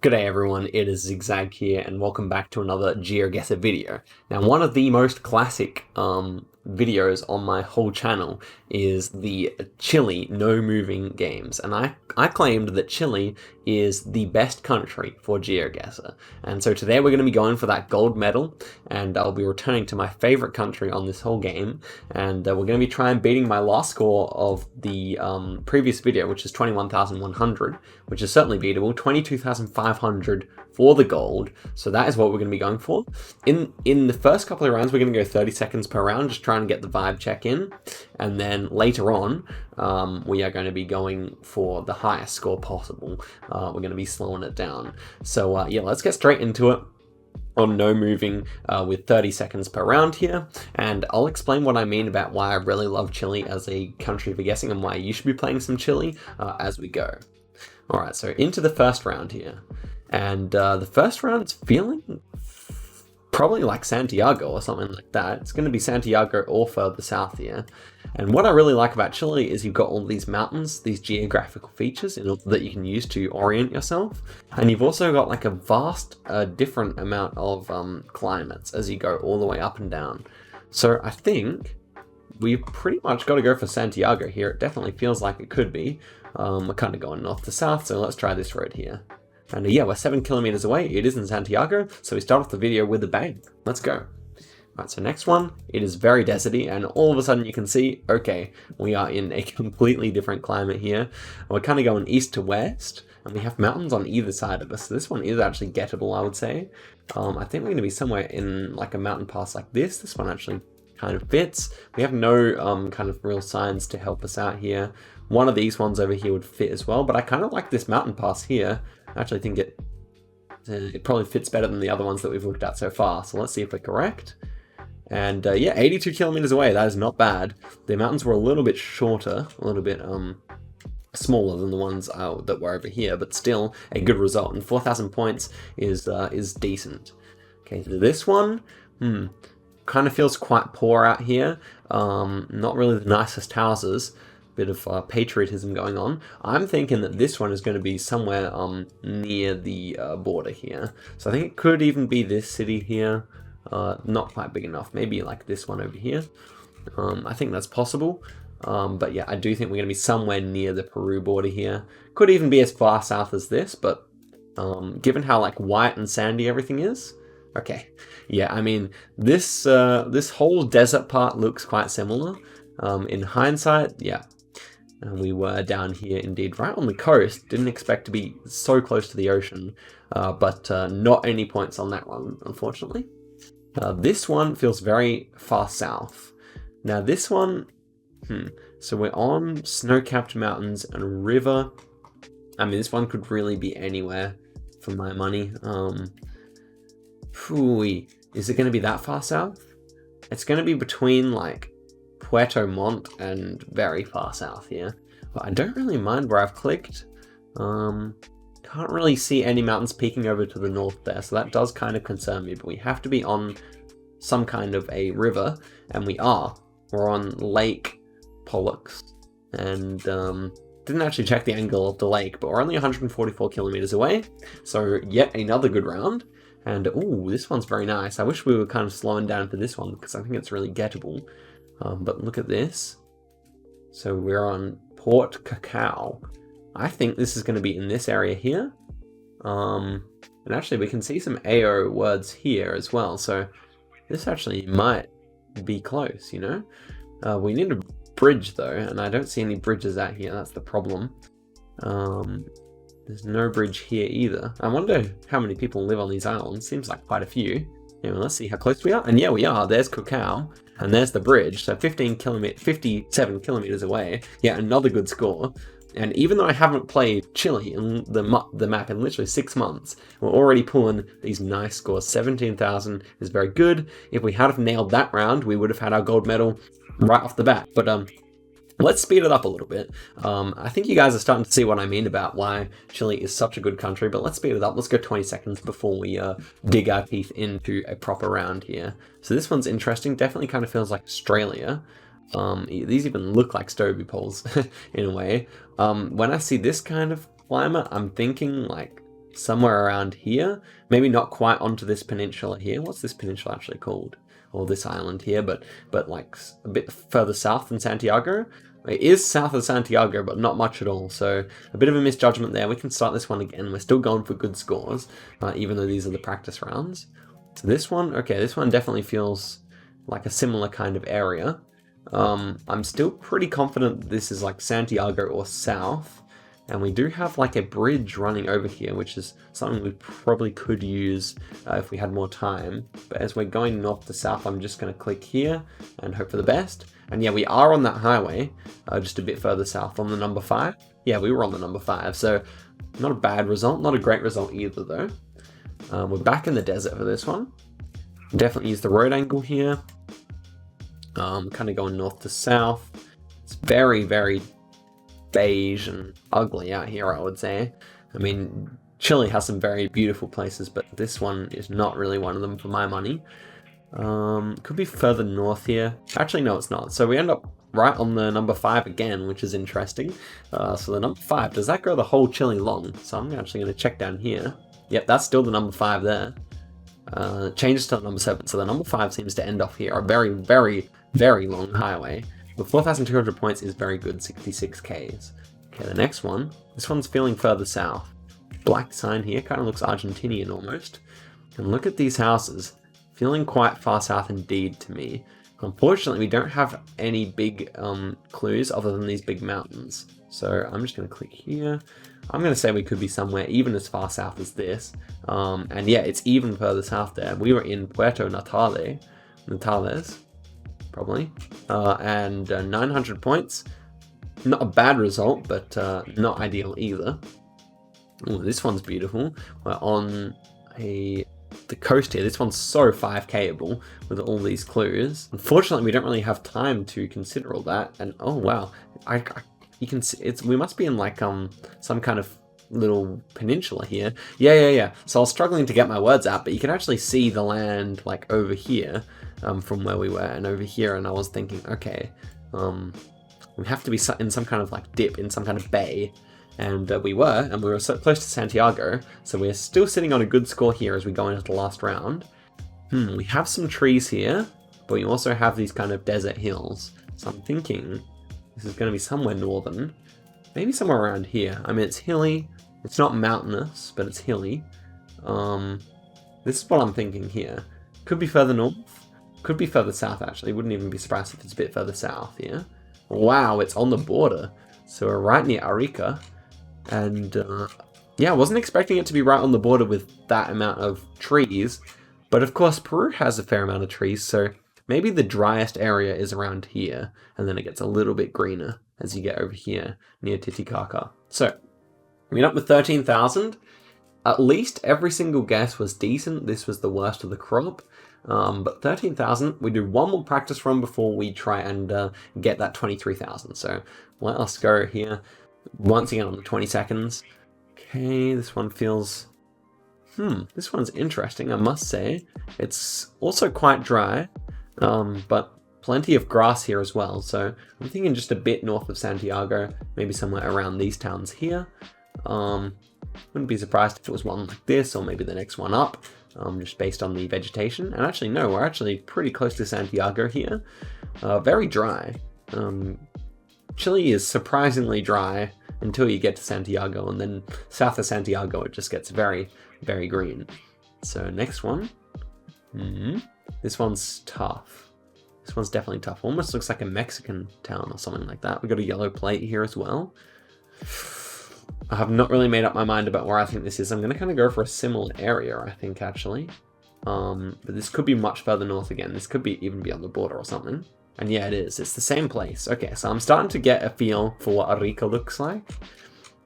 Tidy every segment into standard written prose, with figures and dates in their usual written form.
G'day everyone, it is Zigzag here and welcome back to another Geoguessr video. Now one of the most classic videos on my whole channel is the Chile no moving games, and I claimed that Chile is the best country for Geoguessr, and so today we're going to be going for that gold medal, and I'll be returning to my favorite country on this whole game, and we're going to be trying beating my last score of the previous video, which is 21,100, which is certainly beatable, 22,500 for the gold, so that is what we're going to be going for. In the first couple of rounds, we're going to go 30 seconds per round, just trying to get the vibe check in, and then later on, we are going to be going for the highest score possible. We're going to be slowing it down. So yeah, let's get straight into it on no moving with 30 seconds per round here, and I'll explain what I mean about why I really love Chile as a country for guessing and why you should be playing some Chile as we go. Alright, so into the first round here. And the first round's feeling probably like Santiago or something like that. It's going to be Santiago or further south here. And what I really like about Chile is you've got all these mountains, these geographical features that you can use to orient yourself. And you've also got like a vast, different amount of climates as you go all the way up and down. So I think we've pretty much got to go for Santiago here. It definitely feels like it could be. We're kind of going north to south, so let's try this road here. And yeah, we're 7 kilometers away. It is in Santiago, so we start off the video with a bang. Let's go. Right, so next one, it is very deserty, and all of a sudden you can see, okay, we are in a completely different climate here. We're kind of going east to west, and we have mountains on either side of us. So this one is actually gettable, I would say. I think we're going to be somewhere in like a mountain pass like this. This one actually kind of fits. We have no kind of real signs to help us out here. One of these ones over here would fit as well, but I kind of like this mountain pass here. I actually think it probably fits better than the other ones that we've looked at so far. So let's see if we're correct. And yeah, 82 kilometers away. That is not bad. The mountains were a little bit shorter, a little bit smaller than the ones that were over here, but still a good result. And 4,000 points is decent. Okay, so this one, kind of feels quite poor out here. Not really the nicest houses. Bit of patriotism going on. I'm thinking that this one is going to be somewhere near the border here. So I think it could even be this city here. Not quite big enough. Maybe like this one over here. I think that's possible. But yeah, I do think we're going to be somewhere near the Peru border here. Could even be as far south as this, but given how like white and sandy everything is, okay. Yeah, I mean, this whole desert part looks quite similar. In hindsight, yeah. And we were down here indeed, right on the coast. Didn't expect to be so close to the ocean, but not any points on that one, unfortunately. This one feels very far south. Now this one, so we're on snow-capped mountains and a river. I mean, this one could really be anywhere for my money. Is it going to be that far south? It's going to be between like Puerto Montt and very far south here. But I don't really mind where I've clicked. Can't really see any mountains peeking over to the north there, so that does kind of concern me, but we have to be on some kind of a river, and we are. We're on Lake Pollux, and didn't actually check the angle of the lake, but we're only 144 kilometers away, so yet another good round. And ooh, this one's very nice. I wish we were kind of slowing down for this one, because I think it's really gettable. But look at this. So we're on Port Cacao. I think this is going to be in this area here. And actually we can see some AO words here as well. So this actually might be close, you know. We need a bridge though, and I don't see any bridges out here. That's the problem. There's no bridge here either. I wonder how many people live on these islands. Seems like quite a few. Anyway, let's see how close we are. And yeah, we are. There's Cacao. And there's the bridge. So 57 kilometers away. Yeah, another good score. And even though I haven't played Chile in the map in literally 6 months, we're already pulling these nice scores. 17,000 is very good. If we had have nailed that round, we would have had our gold medal right off the bat. But let's speed it up a little bit. I think you guys are starting to see what I mean about why Chile is such a good country, but let's speed it up. Let's go 20 seconds before we dig our teeth into a proper round here. So this one's interesting. Definitely kind of feels like Australia. These even look like Stovey poles in a way. When I see this kind of climate, I'm thinking like somewhere around here. Maybe not quite onto this peninsula here. What's this peninsula actually called? Or this island here, but like a bit further south than Santiago. It is south of Santiago, but not much at all. So a bit of a misjudgment there. We can start this one again. We're still going for good scores, even though these are the practice rounds. So this one, okay, this one definitely feels like a similar kind of area. I'm still pretty confident this is like Santiago or south. And we do have like a bridge running over here, which is something we probably could use if we had more time. But as we're going north to south, I'm just going to click here and hope for the best. And yeah, we are on that highway, just a bit further south on the number 5. Yeah, we were on the number 5, so not a bad result, not a great result either though. We're back in the desert for this one. Definitely use the road angle here. Kind of going north to south. It's very, very beige and ugly out here, I would say. I mean, Chile has some very beautiful places, but this one is not really one of them for my money. Could be further north here. Actually, no, it's not. So we end up right on the number 5 again, which is interesting. So the number 5, does that go the whole Chile long? So I'm actually going to check down here. Yep, that's still the number 5 there. Changes to the number 7. So the number 5 seems to end off here. A very, very, very long highway. With 4,200 points is very good, 66 Ks. Okay, the next one. This one's feeling further south. Black sign here, kind of looks Argentinian almost. And look at these houses. Feeling quite far south indeed to me. Unfortunately, we don't have any big clues other than these big mountains. So I'm just going to click here. I'm going to say we could be somewhere even as far south as this. And yeah, it's even further south there. We were in Puerto Natales, probably. And 900 points. Not a bad result, but not ideal either. Ooh, this one's beautiful. We're on the coast here. This one's so 5Kable with all these clues. Unfortunately, we don't really have time to consider all that. And oh wow, you can see we must be in like some kind of little peninsula here. Yeah. So I was struggling to get my words out, but you can actually see the land like over here from where we were and over here. And I was thinking, okay, we have to be in some kind of like dip in some kind of bay. And we were so close to Santiago, so we're still sitting on a good score here as we go into the last round. We have some trees here, but we also have these kind of desert hills. So I'm thinking this is going to be somewhere northern, maybe somewhere around here. I mean, it's hilly, it's not mountainous, but it's hilly. This is what I'm thinking here. Could be further north, could be further south actually. Wouldn't even be surprised if it's a bit further south here. Wow, it's on the border. So we're right near Arica. And yeah, I wasn't expecting it to be right on the border with that amount of trees. But of course, Peru has a fair amount of trees, so maybe the driest area is around here. And then it gets a little bit greener as you get over here near Titicaca. So, we end up with 13,000. At least every single guess was decent. This was the worst of the crop. But 13,000, we do one more practice run before we try and get that 23,000. So let us go here. Once again on the 20 seconds. Okay, this one feels... this one's interesting, I must say. It's also quite dry, but plenty of grass here as well. So I'm thinking just a bit north of Santiago, maybe somewhere around these towns here. Wouldn't be surprised if it was one like this, or maybe the next one up, just based on the vegetation. And actually, no, we're actually pretty close to Santiago here. Very dry. Chile is surprisingly dry until you get to Santiago, and then south of Santiago it just gets very, very green. So next one. This one's tough. This one's definitely tough. Almost looks like a Mexican town or something like that. We got a yellow plate here as well. I have not really made up my mind about where I think this is. I'm going to kind of go for a similar area, I think, actually. But this could be much further north again. This could be even be on the border or something. And yeah, it is. It's the same place. Okay, so I'm starting to get a feel for what Arica looks like.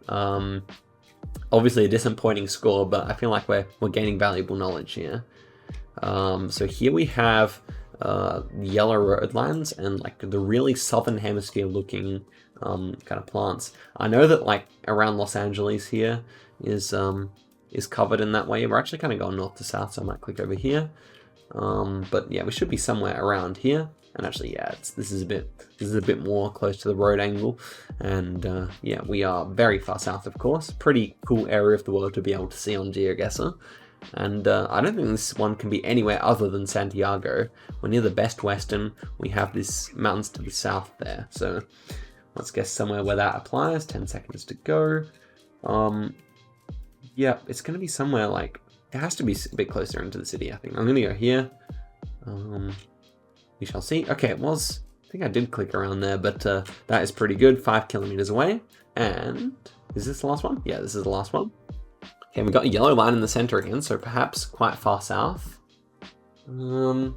Obviously a disappointing score, but I feel like we're gaining valuable knowledge here. So here we have yellow roadlands and like the really southern hemisphere looking kind of plants. I know that like around Los Angeles here is covered in that way. We're actually kind of going north to south, so I might click over here. But yeah, we should be somewhere around here. And actually, yeah, this is a bit more close to the road angle. And yeah, we are very far south, of course. Pretty cool area of the world to be able to see on Geoguessr. And I don't think this one can be anywhere other than Santiago. We're near the Best Western. We have these mountains to the south there. So let's guess somewhere where that applies. 10 seconds to go. Yeah, it's going to be somewhere like... It has to be a bit closer into the city, I think. I'm going to go here. We shall see. Okay, it was... I think I did click around there, but that is pretty good. 5 kilometers away. And... Is this the last one? Yeah, this is the last one. Okay, we've got a yellow line in the center again, so perhaps quite far south. It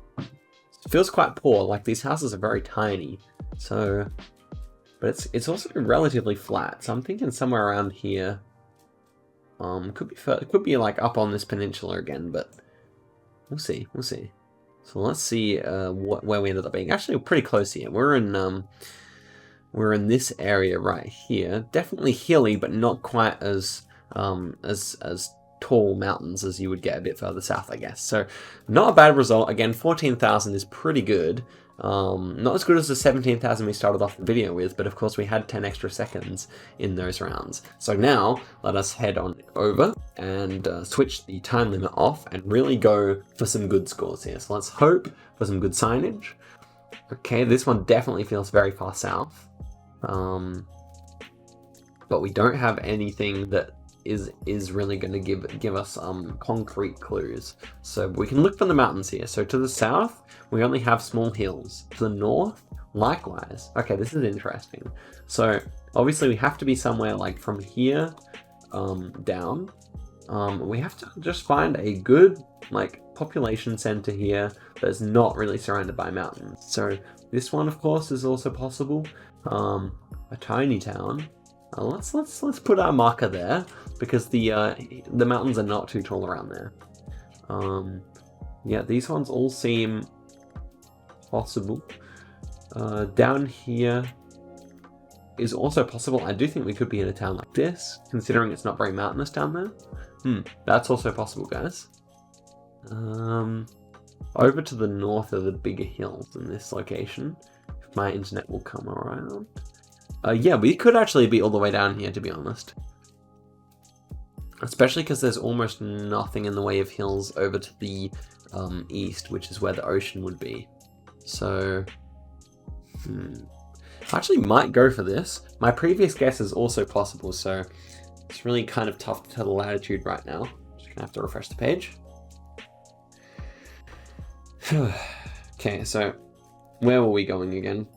feels quite poor, like these houses are very tiny. So... But it's also relatively flat, so I'm thinking somewhere around here. Could be like up on this peninsula again, but we'll see. So let's see where we ended up being. Actually, we're pretty close here. We're in this area right here. Definitely hilly, but not quite as tall mountains as you would get a bit further south, I guess. So not a bad result. Again, 14,000 is pretty good. Not as good as the 17,000 we started off the video with, but of course we had 10 extra seconds in those rounds. So now let us head on over and switch the time limit off and really go for some good scores here. So let's hope for some good signage. Okay, this one definitely feels very far south. But we don't have anything that is really going to give us concrete clues. So we can look for the mountains here. So to the south, we only have small hills. To the north, likewise. Okay, this is interesting. So obviously we have to be somewhere like from here down. We have to just find a good like population center here that's not really surrounded by mountains. So this one, of course, is also possible. A tiny town. Let's put our marker there because the mountains are not too tall around there. Yeah, these ones all seem possible. Down here is also possible. I do think we could be in a town like this, considering it's not very mountainous down there. That's also possible, guys. Over to the north are the bigger hills in this location. If my internet will come around. Yeah, we could actually be all the way down here, to be honest. Especially because there's almost nothing in the way of hills over to the east, which is where the ocean would be. So, I actually might go for this. My previous guess is also possible, so it's really kind of tough to tell the latitude right now. Just gonna have to refresh the page. Okay, so where were we going again?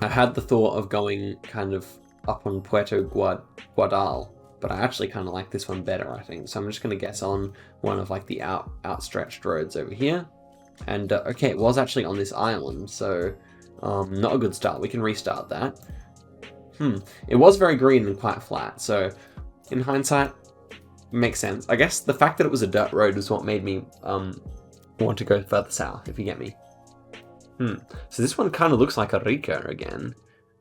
I had the thought of going kind of up on Puerto Guadal, but I actually kind of like this one better, I think. So I'm just going to guess on one of like the outstretched roads over here. And okay, it was actually on this island, so not a good start. We can restart that. It was very green and quite flat, so in hindsight, makes sense. I guess the fact that it was a dirt road was what made me want to go further south, if you get me. So this one kind of looks like Arica again,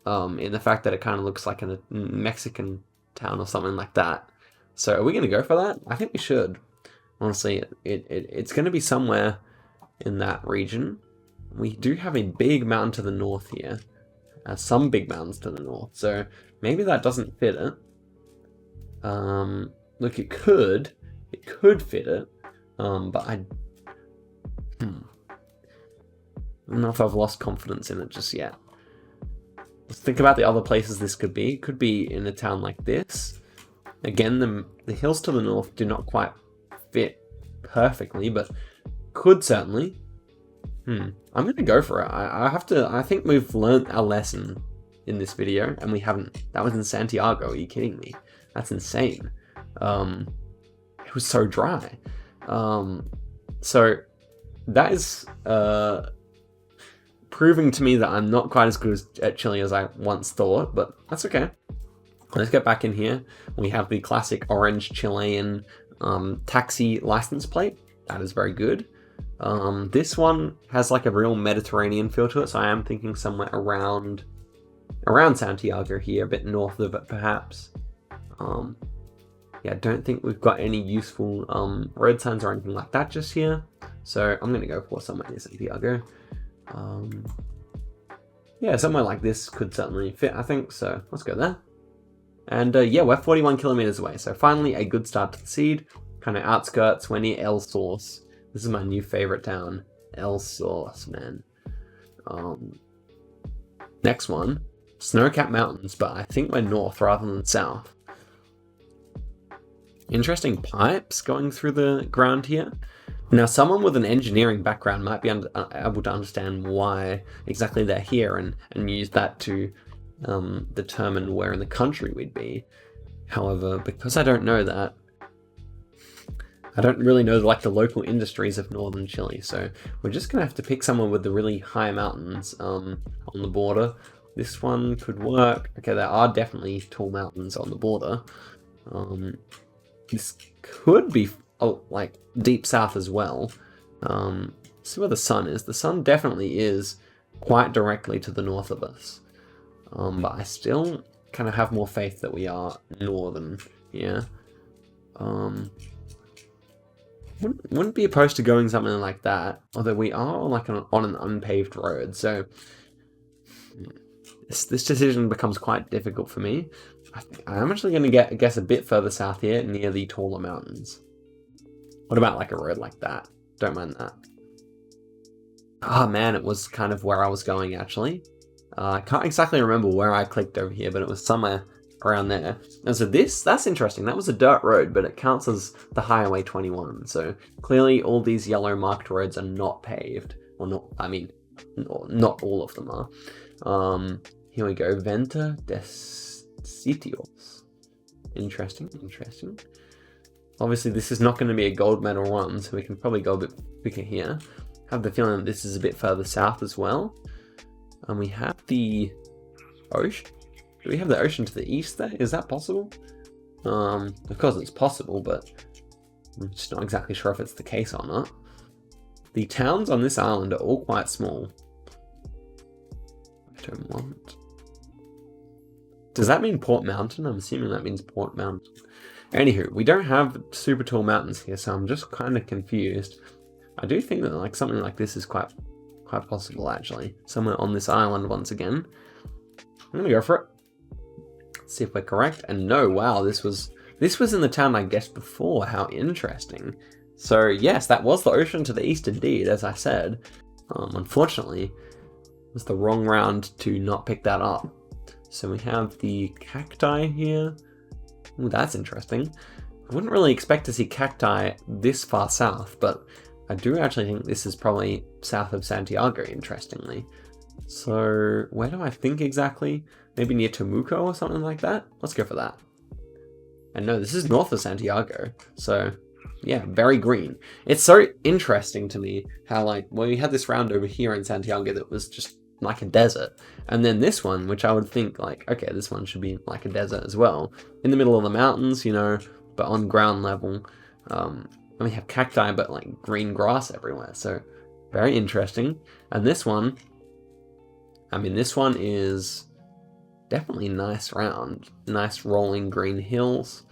in the fact that it kind of looks like a Mexican town or something like that. So are we going to go for that? I think we should. Honestly, it's going to be somewhere in that region. We do have a big mountain to the north here. Some big mountains to the north. So maybe that doesn't fit it. Look, it could fit it. But I don't know if I've lost confidence in it just yet. Let's think about the other places this could be. It could be in a town like this. Again, the hills to the north do not quite fit perfectly, but could certainly. I'm going to go for it. I think we've learned our lesson in this video, and we haven't. That was in Santiago. Are you kidding me? That's insane. It was so dry. So that is proving to me that I'm not quite as good at Chile as I once thought, but that's okay. Let's get back in here. We have the classic orange Chilean taxi license plate. That is very good. This one has like a real Mediterranean feel to it, so I am thinking somewhere around yeah, I don't think we've got any useful road signs or anything like that just here. So I'm gonna go for somewhere near Santiago. Yeah, somewhere like this could certainly fit, I think. So let's go there. And yeah, we're 41 kilometers away. So finally a good start to the seed. Kind of outskirts. We're near El Source. This is my new favorite town. El Source, man. Next one, snow-capped mountains, but I think we're north rather than south. Interesting pipes going through the ground here. Now, someone with an engineering background might be able to understand why exactly they're here and use that to determine where in the country we'd be. However, because I don't know that, I don't really know like the local industries of northern Chile, so we're just gonna have to pick someone with the really high mountains on the border. This one could work. Okay, there are definitely tall mountains on the border. This could be like deep south as well. See where the sun is. The sun definitely is quite directly to the north of us, but I still kind of have more faith that we are northern. Yeah. Wouldn't be opposed to going something like that, although we are like on an unpaved road, so this decision becomes quite difficult for me. I'm actually going to guess a bit further south here, near the taller mountains. What about like a road like that? Don't mind that. Oh man, it was kind of where I was going actually. I can't exactly remember where I clicked over here, but it was somewhere around there. And so that's interesting. That was a dirt road, but it counts as the Highway 21. So clearly all these yellow marked roads are not paved. Or not, I mean, not all of them are. Here we go. Venta de Sitios. Interesting. Obviously this is not going to be a gold medal run, so we can probably go a bit quicker here. I have the feeling that this is a bit further south as well. And we have the ocean. Do we have the ocean to the east there? Is that possible? Of course it's possible, but I'm just not exactly sure if it's the case or not. The towns on this island are all quite small. I don't want... Does that mean Port Mountain? I'm assuming that means Port Mountain. Anywho, we don't have super tall mountains here, so I'm just kind of confused. I do think that like something like this is quite possible actually. Somewhere on this island once again. I'm gonna go for it. See if we're correct. And no, wow, this was in the town I guessed before. How interesting. So yes, that was the ocean to the east indeed, as I said. Unfortunately, it was the wrong round to not pick that up. So we have the cacti here. Ooh, that's interesting. I wouldn't really expect to see cacti this far south, but I do actually think this is probably south of Santiago, interestingly. So where do I think exactly? Maybe near Temuco or something like that? Let's go for that. And no, this is north of Santiago. So yeah, very green. It's so interesting to me how like, well, we had this round over here in Santiago that was just like a desert. And then this one, which I would think like, okay, this one should be like a desert as well. In the middle of the mountains, you know, but on ground level. And we have cacti, but like green grass everywhere. So very interesting. And this one, I mean, this one is definitely nice round. Nice rolling green hills.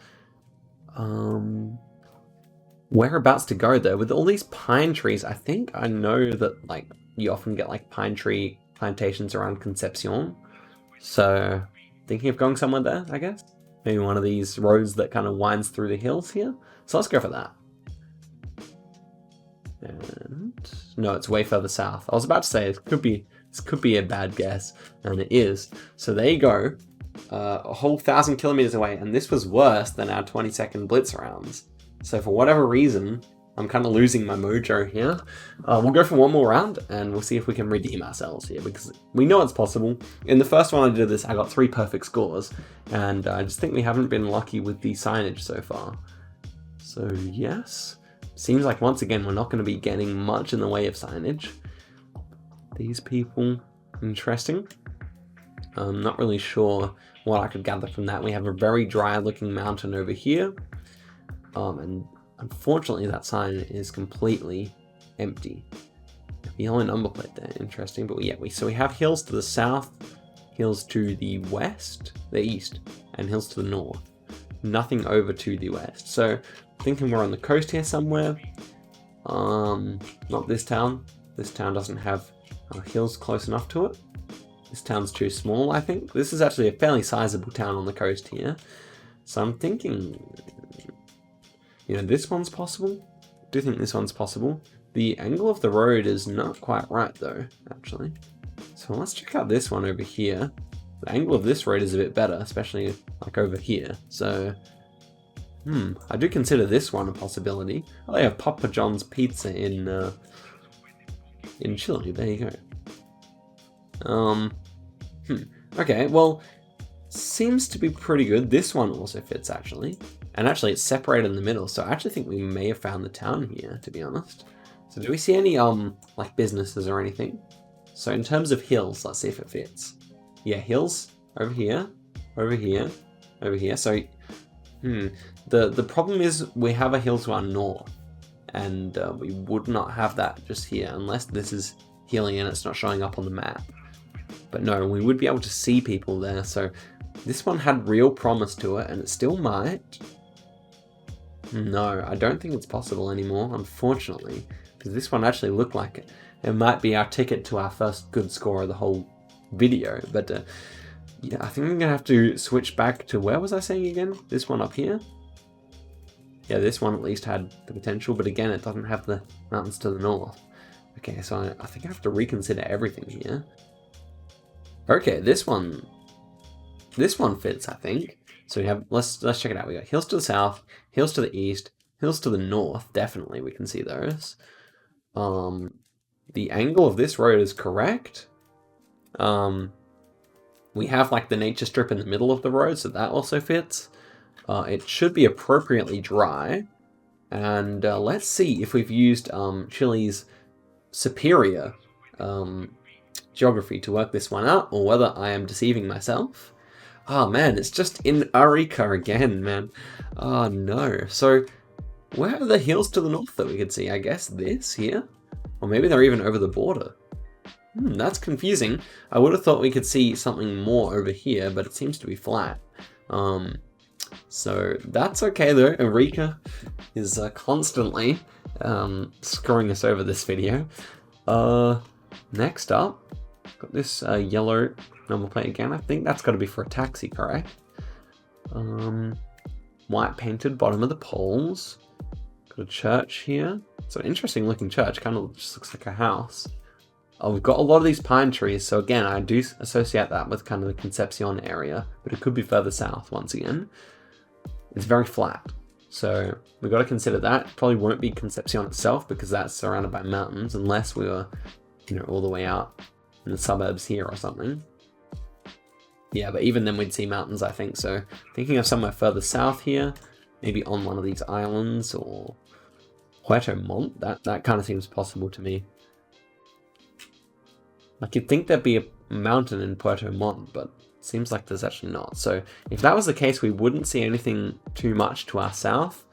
Whereabouts to go though? With all these pine trees, I think I know that like you often get like pine tree plantations around Concepcion. So thinking of going somewhere there, I guess. Maybe one of these roads that kind of winds through the hills here. So let's go for that. And no, it's way further south. I was about to say this could be a bad guess, and it is. So there you go, a whole 1,000 kilometers away, and this was worse than our 20-second blitz rounds. So for whatever reason, I'm kind of losing my mojo here. We'll go for one more round, and we'll see if we can redeem ourselves here, because we know it's possible. In the first one I did this, I got 3 perfect scores, and I just think we haven't been lucky with the signage so far. So yes, seems like once again we're not going to be getting much in the way of signage. These people, interesting. I'm not really sure what I could gather from that. We have a very dry looking mountain over here. And unfortunately that sign is completely empty. Yellow number plate there, interesting. But yeah, so we have hills to the south, hills to the west, the east, and hills to the north. nothing over to the west. So thinking we're on the coast here somewhere. Not this town. This town doesn't have hills close enough to it. This town's too small, I think. This is actually a fairly sizable town on the coast here. So I'm thinking, you know, this one's possible. I do think this one's possible. The angle of the road is not quite right though, actually. So let's check out this one over here. The angle of this road is a bit better, especially like over here. So, I do consider this one a possibility. Oh, they have Papa John's Pizza in Chile. There you go. Okay, well, seems to be pretty good. This one also fits, actually. And actually, it's separated in the middle, so I actually think we may have found the town here, to be honest. So do we see any, like, businesses or anything? So in terms of hills, let's see if it fits. Yeah, hills over here, over here, over here. So, the problem is we have a hill to our north, and we would not have that just here unless this is hilly and it's not showing up on the map. But no, we would be able to see people there. So this one had real promise to it, and it still might. No, I don't think it's possible anymore, unfortunately, because this one actually looked like it. It might be our ticket to our first good score of the whole video, but yeah, I think I'm gonna have to switch back to, where was I saying again? This one up here? Yeah, this one at least had the potential, but again, it doesn't have the mountains to the north. Okay, so I think I have to reconsider everything here. Okay, this one fits, I think. So we have, let's check it out. We got hills to the south, hills to the east, hills to the north. Definitely, we can see those. The angle of this road is correct. We have like the nature strip in the middle of the road, so that also fits. It should be appropriately dry. And let's see if we've used Chile's superior geography to work this one out, or whether I am deceiving myself. Oh man, it's just in Arica again, man. Oh no. So where are the hills to the north that we could see? I guess this here? Or maybe they're even over the border. That's confusing. I would have thought we could see something more over here, but it seems to be flat. So that's okay though. Arica is constantly screwing us over this video. Next up, got this yellow number plate again. I think that's got to be for a taxi, correct? White painted bottom of the poles. Got a church here. It's an interesting looking church. Kind of just looks like a house. We've got a lot of these pine trees, so again, I do associate that with kind of the Concepcion area, but it could be further south once again. It's very flat, so we've got to consider that. It probably won't be Concepcion itself because that's surrounded by mountains, unless we were, you know, all the way out in the suburbs here or something. Yeah, but even then we'd see mountains, I think. So thinking of somewhere further south here, maybe on one of these islands, or Puerto Montt. That kind of seems possible to me. Like, you'd think there'd be a mountain in Puerto Montt, but it seems like there's actually not. So if that was the case, we wouldn't see anything too much to our south.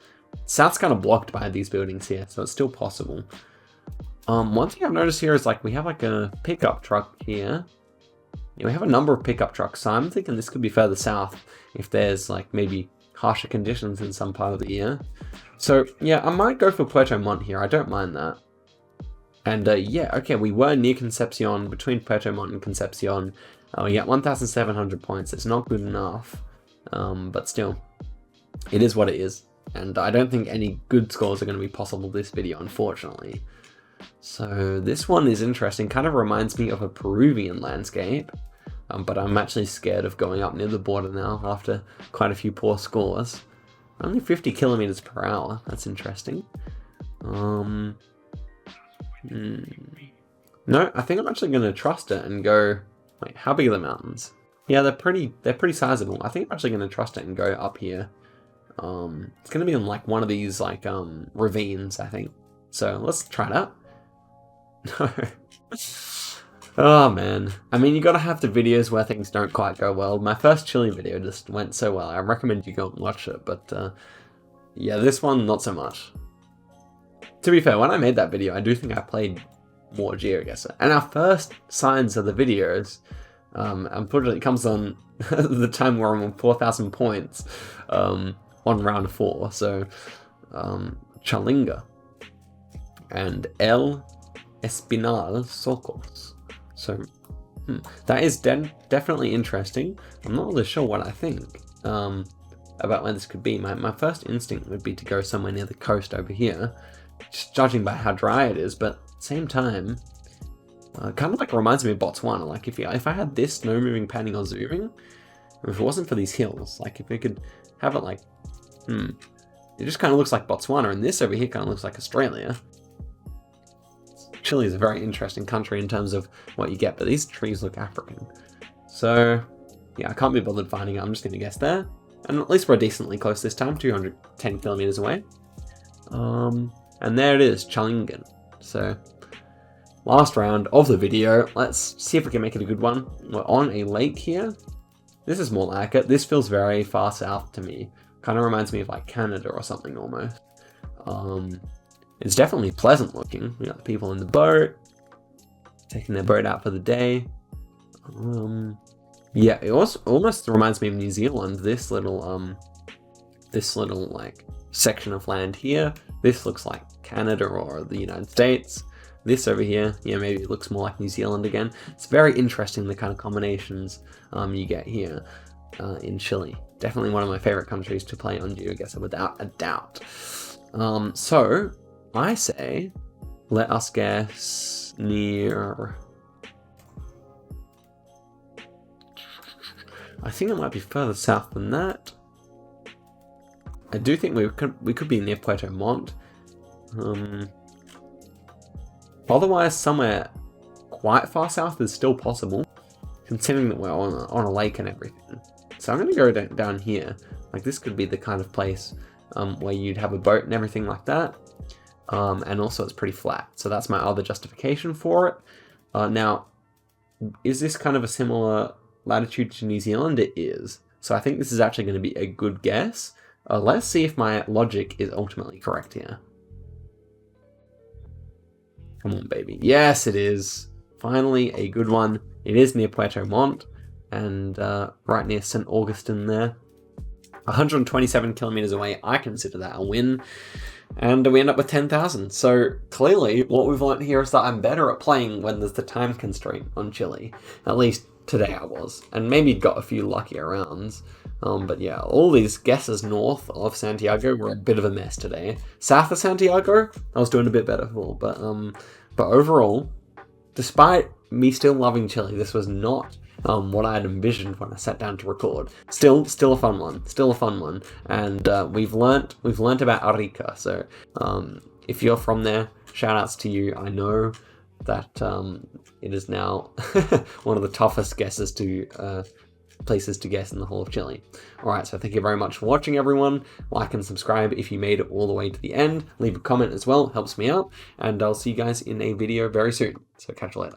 South's kind of blocked by these buildings here, so it's still possible. One thing I've noticed here is like we have like a pickup truck here. Yeah, we have a number of pickup trucks, so I'm thinking this could be further south if there's like maybe harsher conditions in some part of the year. So yeah, I might go for Puerto Montt here. I don't mind that. And yeah, okay, we were near Concepcion, between Puerto Montt and Concepcion. We got 1,700 points. It's not good enough, but still, it is what it is. And I don't think any good scores are going to be possible this video, unfortunately. So this one is interesting. Kind of reminds me of a Peruvian landscape, but I'm actually scared of going up near the border now after quite a few poor scores. Only 50 kilometers per hour. That's interesting. No, I think I'm actually going to trust it and go. Wait, how big are the mountains? Yeah, they're pretty sizable. I think I'm actually going to trust it and go up here. It's going to be in like one of these like ravines, I think. So let's try it out. No. Oh man. I mean, you got to have the videos where things don't quite go well. My first Chile video just went so well. I recommend you go and watch it, but yeah, this one not so much. To be fair, when I made that video, I do think I played more Geoguessr. And our first signs of the videos, unfortunately, it comes on the time where I'm on 4,000 points. on round 4. So Chalinga and El Espinal Socos. So that is definitely interesting. I'm not really sure what I think about where this could be. My first instinct would be to go somewhere near the coast over here, just judging by how dry it is, but at the same time, kind of like reminds me of Botswana. Like if I had this snow moving, panning, or zooming, if it wasn't for these hills, like if we could have it like, it just kind of looks like Botswana, and this over here kind of looks like Australia. Chile is a very interesting country in terms of what you get, but these trees look African. So yeah, I can't be bothered finding it. I'm just going to guess there. And at least we're decently close this time, 210 kilometers away. And there it is, Chalingan. So last round of the video. Let's see if we can make it a good one. We're on a lake here. This is more like it. This feels very far south to me. Kind of reminds me of like Canada or something almost. It's definitely pleasant looking. We got the people in the boat, taking their boat out for the day. Yeah, it also almost reminds me of New Zealand. This little like section of land here. This looks like Canada or the United States. This over here, yeah, maybe it looks more like New Zealand again. It's very interesting the kind of combinations you get here in Chile. Definitely one of my favorite countries to play on Geoguessr without a doubt. So I say, let us guess near. I think it might be further south than that. I do think we could be near Puerto Montt. Otherwise, somewhere quite far south is still possible, considering that we're on a lake and everything. So I'm going to go down here. Like this could be the kind of place where you'd have a boat and everything like that. And also it's pretty flat. So that's my other justification for it. Now, is this kind of a similar latitude to New Zealand? It is. So I think this is actually going to be a good guess. Let's see if my logic is ultimately correct here. Come on, baby. Yes, it is. Finally, a good one. It is near Puerto Montt and right near St. Augustine there. 127 kilometers away. I consider that a win. And we end up with 10,000. So clearly what we've learned here is that I'm better at playing when there's the time constraint on Chile. At least today I was. And maybe got a few luckier rounds. But yeah, all these guesses north of Santiago were a bit of a mess today. South of Santiago, I was doing a bit better for. But overall, despite me still loving Chile, this was not what I had envisioned when I sat down to record. Still a fun one. And we've learnt about Arica. So if you're from there, shout outs to you. I know that it is now one of the toughest guesses to places to guess in the whole of Chile. Alright, so thank you very much for watching, everyone. Like and subscribe if you made it all the way to the end. Leave a comment as well, helps me out. And I'll see you guys in a video very soon. So catch you later.